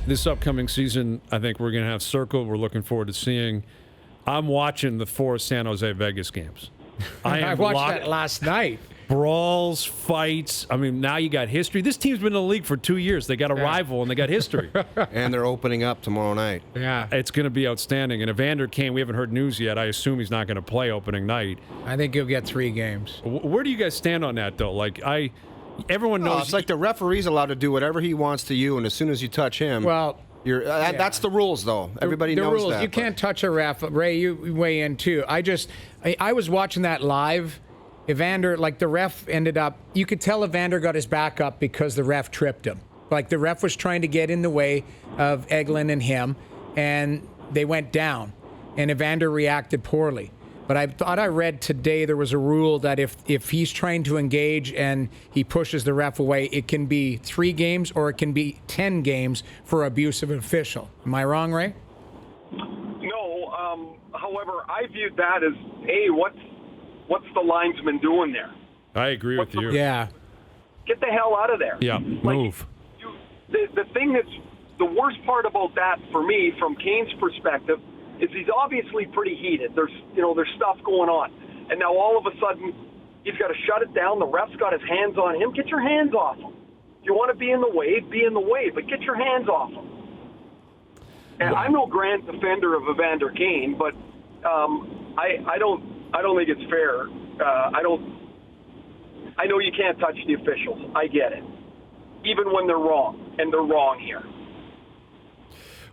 this upcoming season, I think we're going to have circled. We're looking forward to seeing. I'm watching the 4 San Jose Vegas games. I watched that last night. Brawls, fights. I mean, now you got history. This team's been in the league for 2 years. They got a rival, and they got history. And they're opening up tomorrow night. Yeah. It's going to be outstanding. And Evander Kane, we haven't heard news yet. I assume he's not going to play opening night. I think he'll get 3 games. Where do you guys stand on that, though? Like, everyone knows. It's like the referee's allowed to do whatever he wants to you, and as soon as you touch him, Well, that's the rules, though. Everybody knows rules. that. You can't touch a ref. Ray, you weigh in too. I was watching that live. Evander, like the ref ended up, you could tell Evander got his back up because the ref tripped him. Like the ref was trying to get in the way of Eglin and him, and they went down, and Evander reacted poorly. But I thought I read today there was a rule that if he's trying to engage and he pushes the ref away, it can be 3 games or it can be 10 games for abuse of an official. Am I wrong, Ray? No. However, I viewed that as, what's the linesman doing there? I agree with you. Yeah. Get the hell out of there. Yeah, move. The thing that's the worst part about that for me, from Kane's perspective, is he's obviously pretty heated. There's stuff going on. And now all of a sudden, he's got to shut it down. The ref's got his hands on him. Get your hands off him. If you want to be in the way, be in the way, but get your hands off him. And I'm no grand defender of Evander Kane, but I don't think it's fair. I know you can't touch the officials. I get it. Even when they're wrong, and they're wrong here.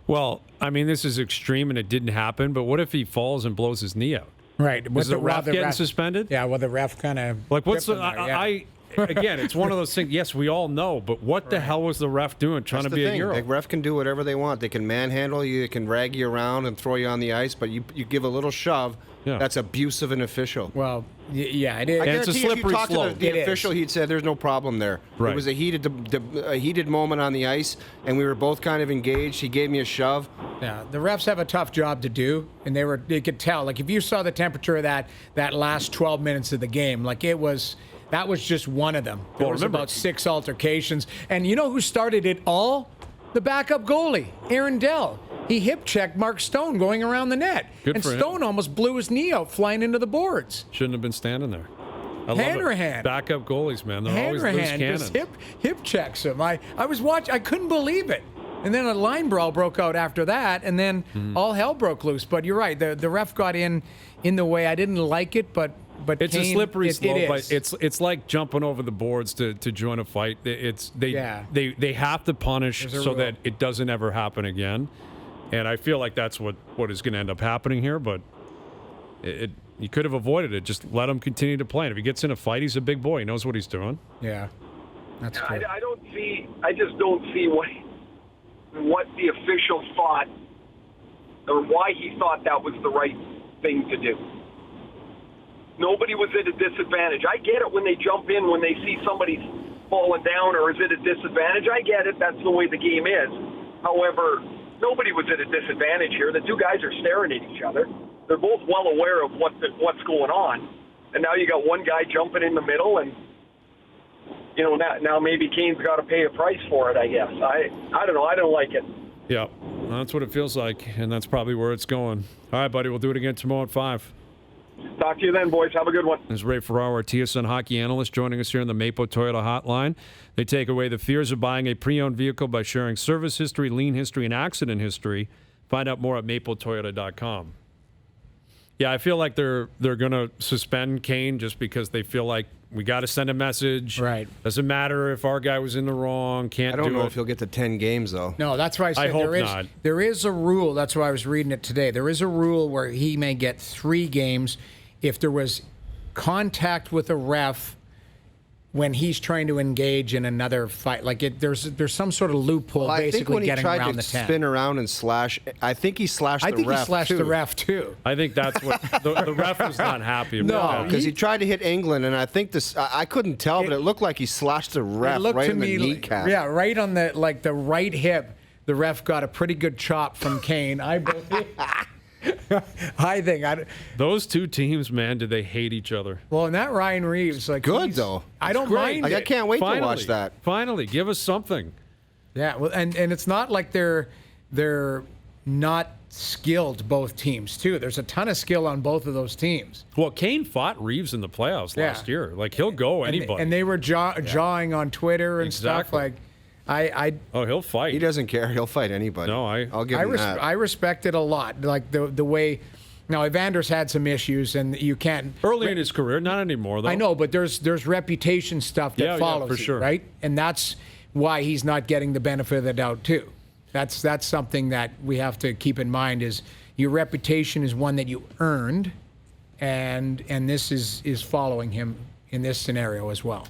Well, I mean, this is extreme and it didn't happen, but what if he falls and blows his knee out? Right. Is the ref getting suspended? Yeah, well, the ref kind of... Like, what's the... Again, it's one of those things, yes, we all know, but what the hell was the ref doing trying to be a hero? The ref can do whatever they want. They can manhandle you, they can drag you around and throw you on the ice, but you give a little shove, that's abuse of an official. Well, yeah, it is. I it's a guarantee slippery if you talk slope. to the official, he'd say there's no problem there. Right. It was a heated moment on the ice, and we were both kind of engaged. He gave me a shove. Yeah, the refs have a tough job to do, and they could tell. Like, if you saw the temperature of that last 12 minutes of the game, like that was just one of them. There was about 6 altercations. And you know who started it all? The backup goalie, Aaron Dell. He hip-checked Mark Stone going around the net. Good for him. Stone almost blew his knee out flying into the boards. Shouldn't have been standing there. I Hanrahan. love it. Backup goalies, man. They're always loose cannons. Just hip checks him. I was watching. I couldn't believe it. And then a line brawl broke out after that, and then all hell broke loose. But you're right. The ref got in the way. I didn't like it, but it's Kane, a slippery slope. It is. It's like jumping over the boards to join a fight. They have to punish so that it doesn't ever happen again. And I feel like that's what is going to end up happening here. But you could have avoided it. Just let him continue to play. And if he gets in a fight, he's a big boy. He knows what he's doing. Yeah, that's true. I just don't see what the official thought, or why he thought that was the right thing to do. Nobody was at a disadvantage. I get it when they jump in, when they see somebody's falling down or is at a disadvantage. I get it. That's the way the game is. However, nobody was at a disadvantage here. The two guys are staring at each other. They're both well aware of what's going on. And now you got one guy jumping in the middle, and now maybe Kane's got to pay a price for it, I guess. I don't know. I don't like it. Yeah, that's what it feels like, and that's probably where it's going. All right, buddy, we'll do it again tomorrow at 5. Talk to you then, boys. Have a good one. This is Ray Ferraro, our TSN Hockey analyst, joining us here on the Maple Toyota Hotline. They take away the fears of buying a pre-owned vehicle by sharing service history, lien history, and accident history. Find out more at mapletoyota.com. Yeah, I feel like they're going to suspend Kane just because they feel like we got to send a message. Right. Doesn't matter if our guy was in the wrong. Can't do it. I don't know if he'll get to 10 games, though. No, that's why I said not. There is a rule. That's why I was reading it today. There is a rule where he may get 3 games if there was contact with a ref when he's trying to engage in another fight. Like there's some sort of loophole basically getting around the 10. I think when he tried to spin around and slash, I think he slashed the ref, he slashed the ref, too. I think that's what the ref was not happy about. No, because he tried to hit England, and I think I couldn't tell, but it looked like he slashed the ref right in the kneecap. Yeah, right on the right hip. The ref got a pretty good chop from Kane, I believe. I think those two teams, man, did they hate each other? Well, and that though. I don't mind. I can't wait to watch that. Finally, give us something. Yeah, well, and it's not like they're not skilled, both teams, too. There's a ton of skill on both of those teams. Well, Kane fought Reeves in the playoffs last year. Like, he'll go anybody. And they were jawing on Twitter and stuff. Like, he'll fight. He doesn't care. He'll fight anybody. No, I'll give him that. I respect it a lot. Like, the way... Now, Evander's had some issues, and you can't... Early in his career, not anymore, though. I know, but there's reputation stuff that follows for sure. right? And that's why he's not getting the benefit of the doubt, too. That's something that we have to keep in mind is your reputation is one that you earned, and this is following him in this scenario as well.